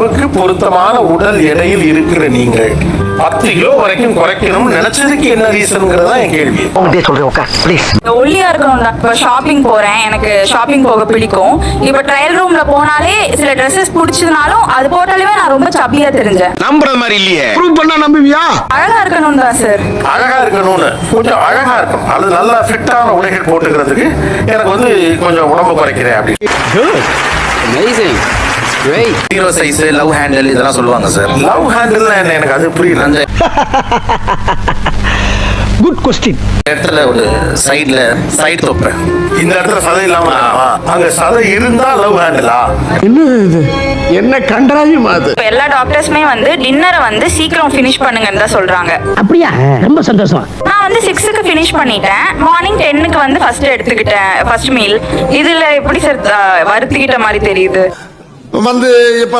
அளவுக்கு பொருத்தமான உடல் எடையில் இருக்கிற நீங்கள் 10 கிலோ வரைக்கும் குறைக்கணும்னு நினைச்சதுக்கு என்ன ரீசன்ங்கிறதா என் கேள்வி. ஒல்லியா இருக்கணும் தான். இப்போ ஷாப்பிங் போறேன், எனக்கு ஷாப்பிங் போக பிடிக்கும். இப்போ ட்ரையல் ரூம்ல போனாலே சில ட்ரெஸ்ஸஸ் பிடிச்சதுனாலும் அது போட்டாலுமே நான் ரொம்ப சப்பியா தெரிஞ்சேன். நம்புறது மாதிரி இல்லையே. ப்ரூவ் பண்ணா நம்புவியா? அழகா இருக்கணும் தான் சார். அழகா இருக்கணும்னு கொஞ்சம் அழகா இருக்கும், அது நல்லா ஃபிட்டான உடைகள் போட்டுக்கிறதுக்கு எனக்கு வந்து கொஞ்சம் உடம்பு குறைக்கிறேன் அப்படி. Amazing. Great. Zero size, love handle இதெல்லாம் சொல்லுவாங்க சார். லவ் ஹேண்டில்னா என்ன எனக்கு அது புரியல. அந்த குட் கொஸ்டின். இடத்துல ஒரு சைடு தொப்பேன். இந்த இடத்துல சதை இல்லாம அங்க சதை இருந்தா லவ் ஹேண்டிலா? என்னது இது? என்ன கண்டராயும் அது? இப்போ எல்லா டாக்டர்ஸுமே வந்து டின்னரை வந்து சீக்கிரம் ஃபினிஷ் பண்ணுங்கன்னு தான் சொல்றாங்க. அப்படியா? ரொம்ப சந்தோஷம். நான் வந்து 6க்கு ஃபினிஷ் பண்ணிட்டேன். மார்னிங் 10க்கு வந்து ஃபர்ஸ்ட் எடுத்துக்கிட்டேன், ஃபர்ஸ்ட் மீல். இதுல எப்படி சார் வருத்திக்கிட்ட மாதிரி தெரியுது? வந்து இப்ப